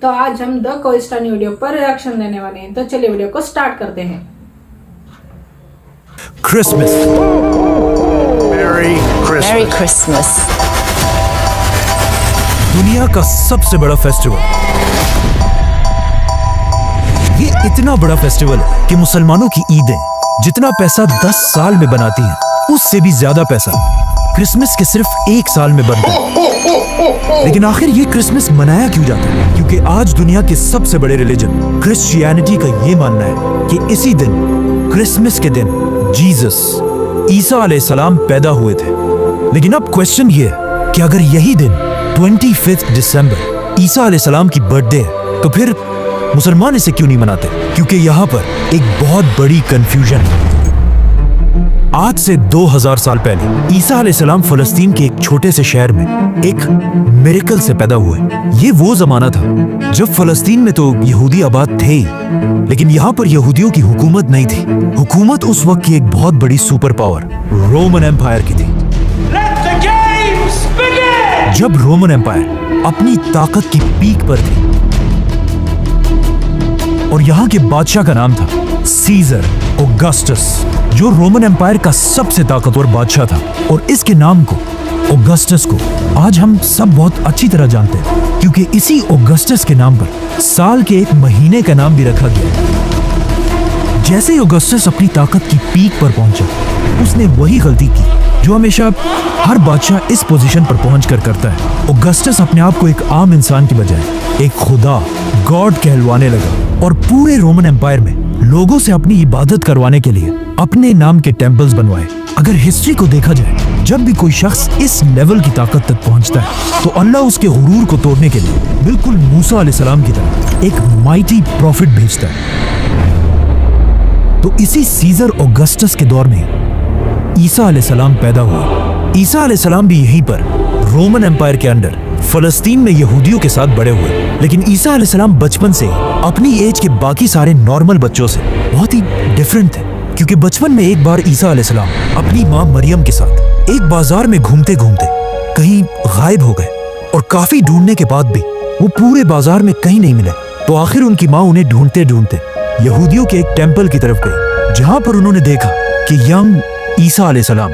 तो आज हम द कोइस्टानी वीडियो पर रिएक्शन देने वाले हैं। तो चलिए वीडियो को स्टार्ट करते हैं। Christmas. Merry Christmas. Merry Christmas. दुनिया का सबसे बड़ा फेस्टिवल। ये इतना बड़ा फेस्टिवल है कि मुसलमानों की ईदें जितना पैसा 10 साल में बनाती हैं, उससे भी ज्यादा पैसा क्रिसमस के सिर्फ 1 साल में बनता है। लेकिन आखिर ये क्रिसमस मनाया क्यों जाता है? क्योंकि आज दुनिया के सबसे बड़े रिलीजन क्रिश्चियनिटी का ये मानना है कि इसी दिन, क्रिसमस के दिन, जीसस ईसा अलैहिस्सलाम पैदा हुए थे। लेकिन अब क्वेश्चन ये है कि अगर यही दिन 25 दिसंबर ईसा अलैहिस्सलाम की बर्थडे है, तो फिर मुसलमान इसे क्यों नहीं मनाते? क्योंकि यहाँ पर एक बहुत बड़ी कंफ्यूजन है। आज से 2000 साल पहले ईसा अलैहिस्सलाम फलस्तीन के एक छोटे से शहर में एक मिरेकल से पैदा हुए। ये वो जमाना था जब फलस्तीन में तो यहूदी आबाद थे ही, लेकिन यहाँ पर यहूदियों की हुकूमत नहीं थी। हुकूमत उस वक्त की एक बहुत बड़ी सुपर पावर रोमन एम्पायर की थी। जब रोमन एम्पायर अपनी ताकत की पीक पर थी और यहाँ के बादशाह का नाम था सीजर ऑगस्टस, जो रोमन एम्पायर का सबसे ताकतवर बादशाह था। और इसके नाम को, ऑगस्टस को, आज हम सब बहुत अच्छी तरह जानते हैं, क्योंकि इसी ऑगस्टस के नाम पर साल के एक महीने का नाम भी रखा गया। जैसे ही ऑगस्टस अपनी ताकत की पीक पर पहुंचा, उसने वही गलती की जो हमेशा हर बादशाह इस पोजीशन पर पहुंचकर करता है। ऑगस्टस अपने आप को एक आम इंसान की बजाय एक खुदा, गॉड कहलवाने लगा और पूरे रोमन एम्पायर में लोगों से अपनी इबादत करवाने के लिए अपने नाम के टेम्पल्स बनवाए। अगर हिस्ट्री को देखा जाए, जब भी कोई शख्स इस लेवल की ताकत तक पहुंचता है, तो अल्लाह उसके गुरूर को तोड़ने के लिए बिल्कुल मूसा अलैहिस्सलाम की तरह एक माइटी प्रॉफिट भेजता है। तो इसी सीजर ऑगस्टस के दौर में ईसा अलैहिस्सलाम पैदा हुआ। ईसा अलैहिस्सलाम भी यहीं पर रोमन एम्पायर के अंडर फलस्तीन में यहूदियों के साथ बड़े हुए। लेकिन ईसा अलैहिस्सलाम बचपन से अपनी एज के बाकी सारे नॉर्मल बच्चों से बहुत ही डिफरेंट थे, क्योंकि बचपन में एक बार ईसा अलैहिस्सलाम अपनी माँ मरियम के साथ एक बाजार में घूमते घूमते कहीं गायब हो गए और काफी ढूंढने के बाद भी वो पूरे बाजार में कहीं नहीं मिले। तो आखिर उनकी माँ उन्हें ढूंढते ढूंढते यहूदियों के एक टेम्पल की तरफ गई, जहाँ पर उन्होंने देखा कि यंग ईसा अलैहिस्सलाम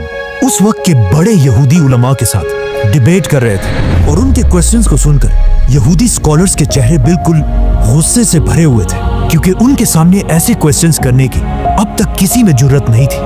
उस वक्त के बड़े यहूदी उलमा के साथ डिबेट कर रहे थे। और उनके क्वेश्चंस को सुनकर यहूदी स्कॉलर्स के चेहरे बिल्कुल गुस्से से भरे हुए थे, क्योंकि उनके सामने ऐसे क्वेश्चंस करने की अब तक किसी में जुर्रत नहीं थी।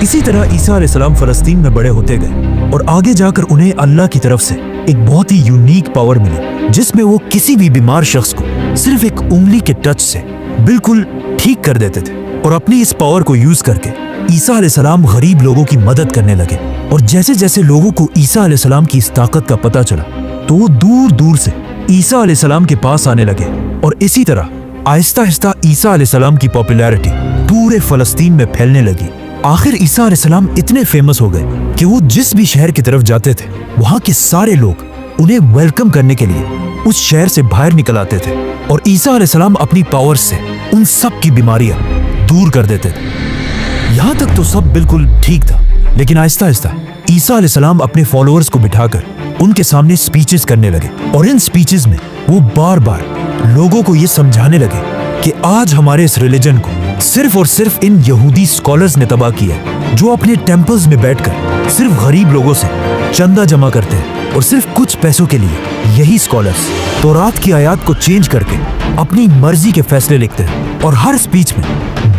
इसी तरह ईसा अलैहिस्सलाम फलस्तीन में बड़े होते गए और आगे जाकर उन्हें अल्लाह की तरफ से एक बहुत ही यूनिक पावर मिली, जिसमें वो किसी भी बीमार शख्स को सिर्फ एक उंगली के टच से बिल्कुल ठीक कर देते थे। और अपनी इस पावर को यूज करके ईसा अलैहिस्सलाम गरीब लोगों की मदद करने लगे। और जैसे जैसे लोगों को ईसा अलैहिस्सलाम की इस ताकत का पता चला, तो वो दूर दूर से ईसा अलैहिस्सलाम के पास आने लगे। और इसी तरह आहिस्ता आहिस्ता ईसा अलैहिस्सलाम की पॉपुलैरिटी पूरे फलस्तीन में फैलने लगी। आखिर ईसा अलैहिस्सलाम इतने फेमस हो गए कि वो जिस भी शहर की तरफ जाते थे, वहाँ के सारे लोग उन्हें वेलकम करने के लिए उस शहर से बाहर निकल आते थे। और ईसा अलैहिस्सलाम अपनी पावर से उन सब की बीमारियां दूर कर देते थे। यहाँ तक तो सब बिल्कुल ठीक था, लेकिन आहिस्ता आहिस्ता ईसा अलैहिस्सलाम अपने फॉलोअर्स को बिठाकर उनके सामने स्पीचेस करने लगे। और इन स्पीचेस में वो बार बार लोगों को ये समझाने लगे कि आज हमारे इस रिलीजन को सिर्फ और सिर्फ इन यहूदी स्कॉलर्स ने तबाह किया है, जो अपने टेम्पल्स में बैठकर सिर्फ गरीब लोगों से चंदा जमा करते हैं। और सिर्फ कुछ पैसों के लिए यही स्कॉलर्स तौरात की आयत को चेंज करके अपनी मर्जी के फैसले लिखते हैं। और हर स्पीच में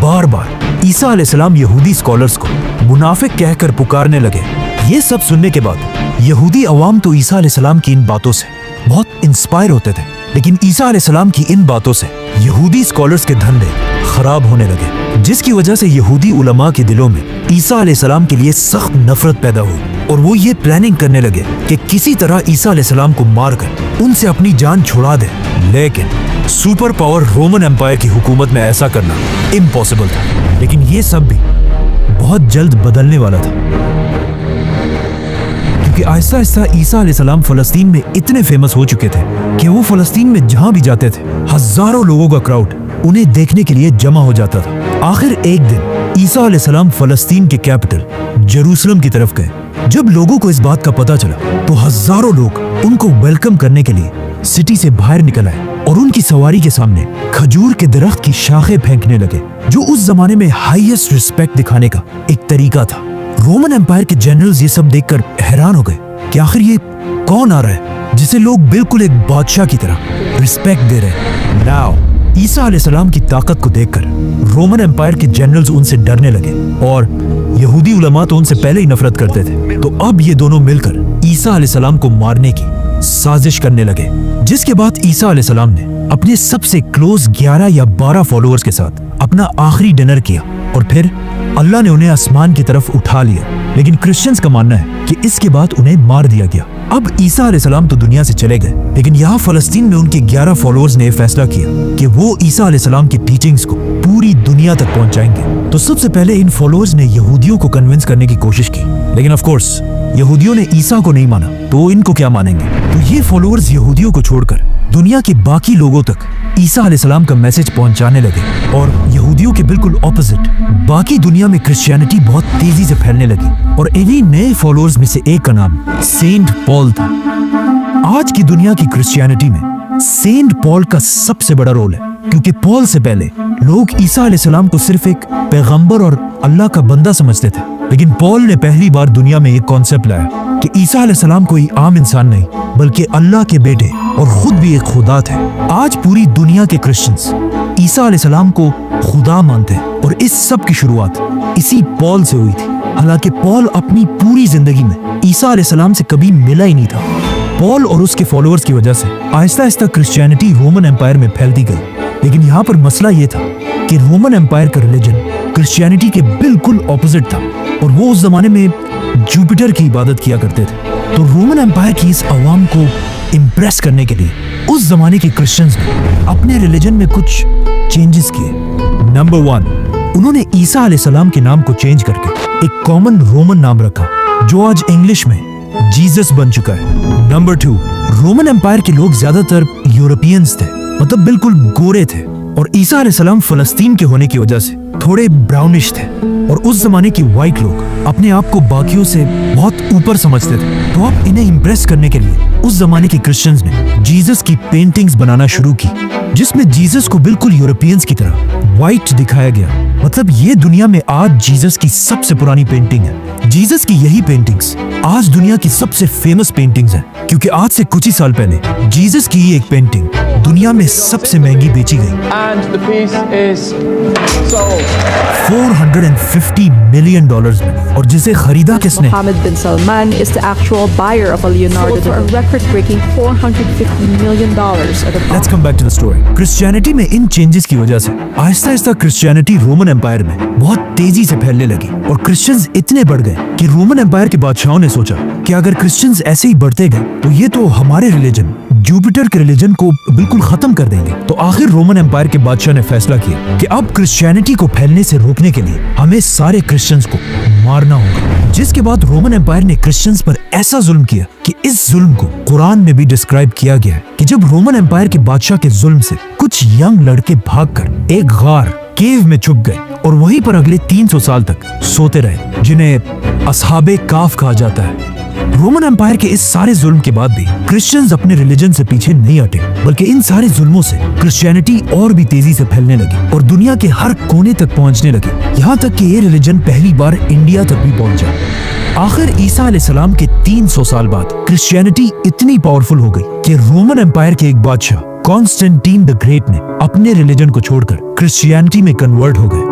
बार बार ईसा अलैहिस्सलाम यहूदी स्कॉलर्स को मुनाफिक कहकर पुकारने लगे। ये सब सुनने के बाद यहूदी अवाम तो ईसा अलैहिस्सलाम की इन बातों से बहुत इंस्पायर होते थे, लेकिन ईसा अलैहिस्सलाम की इन बातों से यहूदी स्कॉलर्स के धंधे खराब होने लगे, जिसकी वजह से यहूदी उलमा के दिलों में ईसा अलैहिस्सलाम के लिए सख्त नफरत पैदा हुई। और वो ये प्लानिंग करने लगे कि किसी तरह ईसा अलैहिस्सलाम को मारकर उनसे अपनी जान छुड़ा दे। लेकिन सुपर पावर रोमन एम्पायर की हुकूमत में ऐसा करना इम्पॉसिबल था। लेकिन ये सब भी बहुत जल्द बदलने वाला था, क्योंकि आहिस्ता आहिस्ता ईसा अलैहिस्सलाम फलस्तीन में इतने फेमस हो चुके थे कि वो फलस्तीन में जहां भी जाते थे, हजारों लोगों का क्राउड उन्हें देखने के लिए जमा हो जाता था। आखिर एक दिन ईसा अलैहिस्सलाम फलस्तीन के कैपिटल जेरूसलम की तरफ गए। जब लोगों को इस बात का पता चला, तो हजारों लोग उनको वेलकम करने के लिए सिटी से बाहर निकल आए और उनकी सवारी के सामने खजूर के दरख्त की शाखें फेंकने लगे, जो उस जमाने में हाईएस्ट रिस्पेक्ट दिखाने का एक तरीका था। रोमन एम्पायर के जनरल्स ये सब देखकर हैरान हो गए कि आखिर ये कौन आ रहा है जिसे लोग बिल्कुल एक बादशाह की तरह रिस्पेक्ट दे रहे हैं। नाउ ईसा अलैहिस्सलाम की ताकत को देखकर रोमन एम्पायर के जनरल्स उनसे डरने लगे और यहूदी उलमा तो उनसे पहले ही नफरत करते थे। तो अब ये दोनों मिलकर ईसा अलैहिस्सलाम को मारने की साजिश करने लगे, जिसके बाद ईसा अलैहिस्सलाम ने अपने सबसे क्लोज 11 या 12 फॉलोअर्स के साथ अपना आखिरी डिनर किया और फिर अल्लाह ने उन्हें आसमान की तरफ उठा लिया। लेकिन क्रिश्चियंस का मानना है कि इसके बाद उन्हें मार दिया गया। अब ईसा अलैहिस्सलाम तो दुनिया से चले गए, लेकिन यहाँ फलस्तीन में उनके 11 फॉलोअर्स ने फैसला किया कि वो ईसा अलैहिस्सलाम की टीचिंग्स को पूरी दुनिया तक पहुंचाएंगे। तो सबसे पहले इन फॉलोअर्स ने यहूदियों को कन्विंस करने की कोशिश की, लेकिन ऑफ कोर्स यहूदियों ने ईसा को नहीं माना, तो इनको क्या मानेंगे। तो ये फॉलोअर्स यहूदियों को छोड़कर दुनिया के बाकी लोगों तक ईसा अलैहिस्सलाम का मैसेज पहुंचाने लगे और यहूदियों के बिल्कुल ऑपोजिट बाकी दुनिया में क्रिश्चियनिटी बहुत तेजी से फैलने लगी। और इन्हीं नए फॉलोअर्स में से एक का नाम सेंट पॉल था। आज की दुनिया की क्रिश्चियनिटी में सेंट पॉल का सबसे बड़ा रोल है, क्योंकि पॉल से पहले लोग ईसा अलैहिस्सलाम को सिर्फ एक पैगंबर और अल्लाह का बंदा समझते थे, लेकिन पॉल ने पहली बार दुनिया में एक कॉन्सेप्ट लाया कि ईसा अलैहिस्सलाम कोई आम इंसान नहीं बल्कि अल्लाह के बेटे और खुद भी एक खुदा थे। आज पूरी दुनिया के क्रिश्चियंस ईसा अलैहिस्सलाम को खुदा मानते हैं और इस सब की शुरुआत इसी पॉल से हुई थी। हालांकि पॉल अपनी पूरी जिंदगी में ईसा अलैहिस्सलाम से कभी मिला ही नहीं था। पॉल और उसके फॉलोअर्स की वजह से Aahista Aahista Christianity Roman empire में फैलती गई, लेकिन यहाँ पर मसला ये था कि रोमन एम्पायर का रिलीजन क्रिश्चियनिटी के बिल्कुल ऑपोजिट था और वो उस जमाने में जुपिटर की इबादत किया करते थे। तो रोमन एम्पायर की इस अवाम को इम्प्रेस करने के लिए उस जमाने के क्रिश्चियंस ने अपने रिलीजन में कुछ चेंजेस किए। नंबर 1, उन्होंने ईसा अलैहिस्सलाम के नाम को चेंज करके एक कॉमन रोमन नाम रखा, जो आज इंग्लिश में जीसस बन चुका है। नंबर 2, रोमन एम्पायर के लोग ज्यादातर यूरोपियंस थे, मतलब बिल्कुल गोरे थे, और ईसा अलैहिस्सलाम फलस्तीन के होने की वजह से थोड़े ब्राउनिश थे और उस जमाने के व्हाइट लोग अपने आप को बाकियों से बहुत ऊपर समझते थे। तो अब इन्हें इम्प्रेस करने के लिए उस जमाने के क्रिश्चियंस ने जीसस की पेंटिंग्स बनाना शुरू की, जिसमें जीसस को बिल्कुल यूरोपियंस की तरह व्हाइट दिखाया गया। मतलब ये दुनिया में आज जीसस की सबसे पुरानी पेंटिंग है। जीसस की यही पेंटिंग्स आज दुनिया की सबसे फेमस पेंटिंग्स हैं, क्योंकि आज से कुछ ही साल पहले जीसस की ही एक पेंटिंग दुनिया में सबसे महंगी बेची गई। And the piece is sold. $450 million में, और जिसे खरीदा किसने? Mohammed bin Salman is the actual buyer of a Leonardo for a record-breaking $450 million at a Let's come back to the story. Christianity में इन चेंजेस की वजह से Aahista Aahista Christianity Roman empire में बहुत तेजी से फैलने लगी और क्रिश्चियंस इतने बढ़ गए कि रोमन एम्पायर के बादशाहों ने सोचा कि अगर क्रिश्चियंस ऐसे ही बढ़ते गए तो ये तो हमारे रिलीजन जुपिटर के रिलीजन को बिल्कुल खत्म कर देंगे। तो आखिर रोमन एम्पायर के बादशाह ने फैसला किया कि अब क्रिश्चियनिटी को फैलने से रोकने के लिए हमें सारे क्रिश्चियंस को मारना होगा। जिसके बाद रोमन एम्पायर ने क्रिश्चियंस पर ऐसा जुल्म किया कि इस जुल्म को कुरान में भी डिस्क्राइब किया गया है कि जब रोमन एम्पायर के बादशाह के जुल्म से कुछ यंग लड़के भागकर एक गार केव में छुप गए और वहीं पर अगले 300 साल तक सोते रहे, जिन्हें असहाबे काफ कहा जाता है। रोमन एम्पायर के इस सारे जुल्म के बाद भी क्रिश्चियंस अपने रिलीजन से पीछे नहीं हटे, बल्कि इन सारे जुल्मों से क्रिश्चियनिटी और भी तेजी से फैलने लगी और दुनिया के हर कोने तक पहुंचने लगी, यहाँ तक कि ये रिलीजन पहली बार इंडिया तक भी पहुंचा। आखिर ईसा अलैहिस्सलाम के 300 साल बाद क्रिश्चियनिटी इतनी पावरफुल हो गई कि रोमन एम्पायर के एक बादशाह कॉन्स्टेंटीन द ग्रेट ने अपने रिलीजन को छोड़कर क्रिश्चियनिटी में कन्वर्ट हो गए।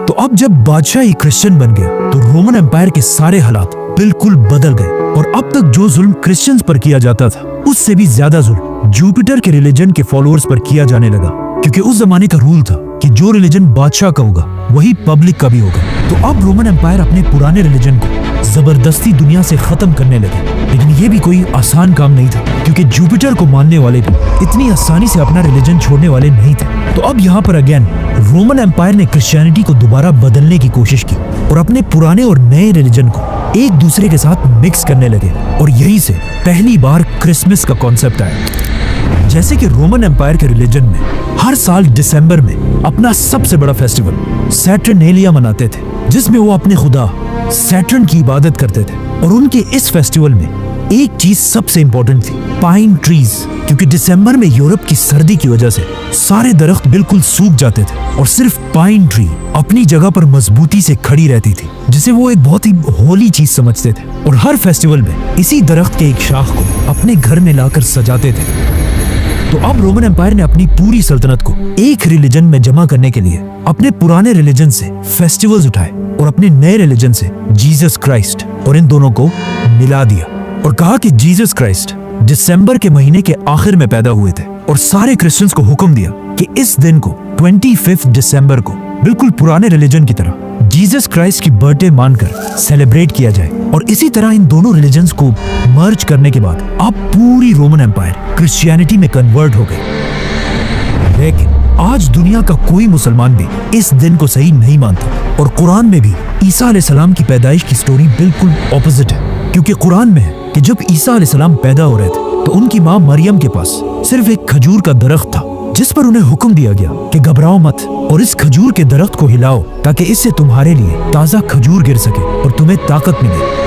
तो अब जब बादशाह ही क्रिश्चियन बन गया तो रोमन एम्पायर के सारे हालात बिल्कुल बदल गए और अब तक जो जुल्म क्रिश्चियंस पर किया जाता था उससे भी ज्यादा जुल्म जुपिटर के रिलीजन के फॉलोअर्स पर किया जाने लगा, क्योंकि उस जमाने का रूल था कि जो रिलीजन बादशाह का होगा वही पब्लिक का भी होगा। तो अब रोमन एम्पायर अपने पुराने रिलीजन को जबरदस्ती दुनिया से खत्म करने लगे, लेकिन ये भी कोई आसान काम नहीं था, क्योंकि जुपिटर को मानने वाले भी इतनी आसानी से अपना रिलीजन छोड़ने वाले नहीं थे। तो अब यहाँ पर अगेन रोमन एम्पायर ने क्रिश्चियनिटी को दोबारा बदलने की कोशिश की और अपने पुराने और नए रिलीजन को एक दूसरे के साथ मिक्स करने लगे, और यहीं से पहली बार क्रिसमस का कॉन्सेप्ट आया। जैसे कि रोमन एम्पायर के रिलीजन में हर साल दिसंबर में अपना सबसे बड़ा फेस्टिवल सैटर्नेलिया मनाते थे, जिसमें वो अपने खुदा सैटर्न की इबादत करते थे, और उनके इस फेस्टिवल में एक चीज सबसे इंपॉर्टेंट थी, पाइन ट्रीज, क्योंकि दिसंबर में यूरोप की सर्दी की वजह से सारे दरख्त बिल्कुल सूख जाते थे और सिर्फ पाइन ट्री अपनी जगह पर मजबूती से खड़ी रहती थी, जिसे वो एक बहुत ही होली चीज समझते थे और हर फेस्टिवल में इसी दरख्त के एक शाख को अपने घर में लाकर सजाते थे। तो अब रोमन एम्पायर ने अपनी पूरी सल्तनत को एक रिलीजन में जमा करने के लिए अपने पुराने रिलीजन से फेस्टिवल्स उठाए और अपने नए रिलीजन से जीसस क्राइस्ट और इन दोनों को मिला दिया और कहा कि जीसस क्राइस्ट दिसंबर के महीने के आखिर में पैदा हुए थे और सारे क्रिश्चियंस को हुक्म दिया कि इस दिन को 25 दिसंबर को बिल्कुल पुराने रिलीजन की तरह जीसस क्राइस्ट की बर्थडे मानकर सेलिब्रेट किया जाए। और इसी तरह इन दोनों रिलीजन्स को मर्ज करने के बाद अब पूरी रोमन एम्पायर क्रिश्चियनिटी में कन्वर्ट हो गई। लेकिन आज दुनिया का कोई मुसलमान भी इस दिन को सही नहीं मानता और कुरान में भी ईसा अलैहिस्सलाम की पैदाइश की स्टोरी बिल्कुल ऑपोजिट है, क्योंकि कुरान में है कि जब ईसा अलैहिस्सलाम पैदा हो रहे थे तो उनकी माँ मरियम के पास सिर्फ एक खजूर का दरख्त था, जिस पर उन्हें हुक्म दिया गया कि घबराओ मत और इस खजूर के दरख्त को हिलाओ ताकि इससे तुम्हारे लिए ताजा खजूर गिर सके और तुम्हें ताकत मिले।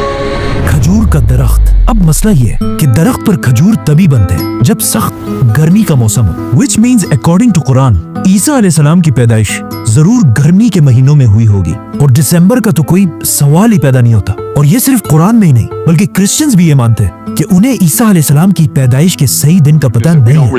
खजूर का दरख्त। अब मसला ये है कि दरख्त पर खजूर तभी बनते हैं जब सख्त गर्मी का मौसम हो, which means according to Quran ईसा अलैहिस्सलाम की पैदाइश जरूर गर्मी के महीनों में हुई होगी और दिसंबर का तो कोई सवाल ही पैदा नहीं होता। और ये सिर्फ कुरान में ही नहीं बल्कि क्रिश्चियंस भी ये मानते हैं कि उन्हें ईसा अलैहिस्सलाम की पैदाइश के सही दिन का पता नहीं है।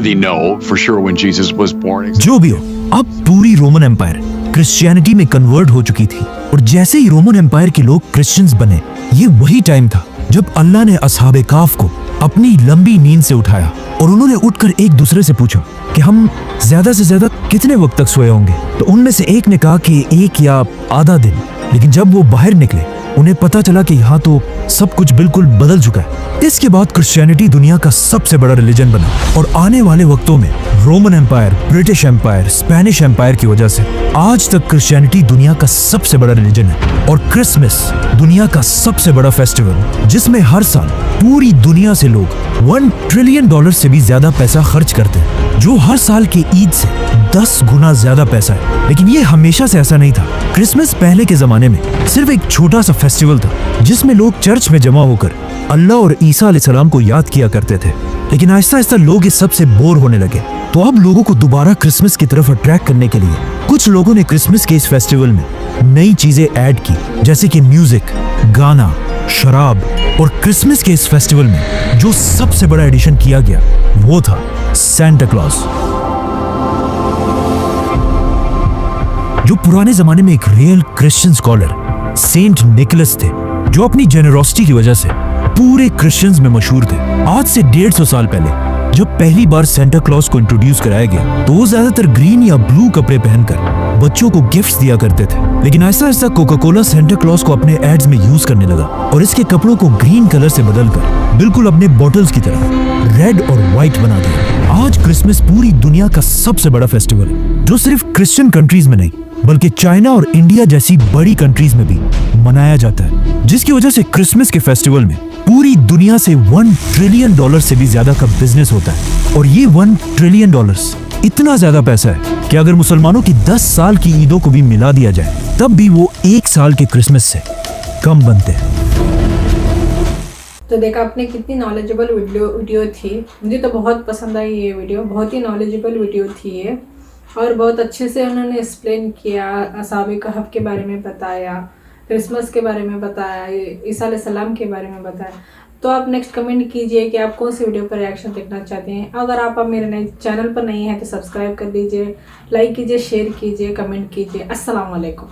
जो भी हो, अब पूरी रोमन एम्पायर क्रिश्चियनिटी में कन्वर्ट हो चुकी थी और जैसे ही रोमन एम्पायर के लोग क्रिश्चियंस बने, ये वही टाइम था जब अल्लाह ने असहाबे काफ को अपनी लंबी नींद से उठाया और उन्होंने उठकर एक दूसरे से पूछा कि हम ज्यादा से ज्यादा कितने वक्त तक सोए होंगे। तो उनमें से एक ने कहा कि 1 या आधा दिन। लेकिन जब वो बाहर निकले उन्हें पता चला कि यहाँ तो सब कुछ बिल्कुल बदल चुका है। इसके बाद क्रिश्चियनिटी दुनिया का सबसे बड़ा रिलीजन बना और आने वाले वक्तों में Roman empire, British empire, Spanish empire की वजह से आज तक क्रिश्चियनिटी दुनिया का सबसे बड़ा रिलीजन है। और क्रिसमस दुनिया का सबसे बड़ा फेस्टिवल जिसमें हर साल पूरी दुनिया से लोग $1 ट्रिलियन से भी ज्यादा पैसा खर्च करते हैं, जो हर साल की ईद से 10 गुना ज्यादा पैसा है। लेकिन ये हमेशा से ऐसा नहीं था। क्रिसमस पहले के जमाने में सिर्फ एक छोटा सा फेस्टिवल था जिसमें लोग चर्च में जमा होकर अल्लाह और ईसा अलैहिस्सलाम को याद किया करते थे। लेकिन आहिस्ता आहिस्ता लोग इस सब से बोर होने लगे, तो अब लोगों को दोबारा क्रिसमस की तरफ अट्रैक्ट करने के लिए कुछ लोगों ने क्रिसमस के इस फेस्टिवल में नई चीजें ऐड की, जैसे कि म्यूजिक, गाना, शराब। और क्रिसमस के इस फेस्टिवल में जो सबसे बड़ा एडिशन किया गया वो था सेंटा क्लॉज, जो पुराने जमाने में एक real Christian scholar saint Nicholas थे, जो अपनी जेनरोसिटी की वजह से पूरे क्रिश्चियंस में मशहूर थे। आज से 150 साल पहले जब पहली बार सेंटा क्लॉज को इंट्रोड्यूस कराया गया तो वो ज्यादातर ग्रीन या ब्लू कपड़े पहनकर बच्चों को गिफ्ट्स दिया करते थे। लेकिन ऐसा ऐसा कोका कोला सेंटा क्लॉज को अपने एड्स में यूज करने लगा और इसके कपड़ों को ग्रीन कलर से बदलकर बिल्कुल अपने बॉटल्स की तरह रेड और व्हाइट बना दिया। आज क्रिसमस पूरी दुनिया का सबसे बड़ा फेस्टिवल है, जो सिर्फ क्रिश्चियन कंट्रीज में नहीं बल्कि चाइना और इंडिया जैसी बड़ी कंट्रीज में भी मनाया जाता है, जिसकी वजह से क्रिसमस के फेस्टिवल में पूरी दुनिया से $1 ट्रिलियन से भी ज्यादा का बिजनेस होता है। और ये $1 ट्रिलियन इतना ज्यादा पैसा है कि अगर मुसलमानों की 10 साल की ईदों को भी मिला दिया जाए तब भी वो 1 साल के क्रिसमस से कम बनते हैं। तो देखा आपने कितनी नॉलेजेबल वीडियो थी। मुझे तो बहुत पसंद आई ये वीडियो, बहुत ही नॉलेजेबल वीडियो थी ये, और बहुत अच्छे से उन्होंने एक्सप्लेन किया, असहाबे कहफ के बारे में बताया, क्रिसमस के बारे में बताया, ईसा अलैहिस्सलाम के बारे में बताया। तो आप नेक्स्ट कमेंट कीजिए कि आप कौन सी वीडियो पर रिएक्शन देखना चाहते हैं। अगर आप मेरे नए चैनल पर नहीं हैं तो सब्सक्राइब कर दीजिए, लाइक कीजिए, शेयर कीजिए, कमेंट कीजिए। अस्सलाम वालेकुम।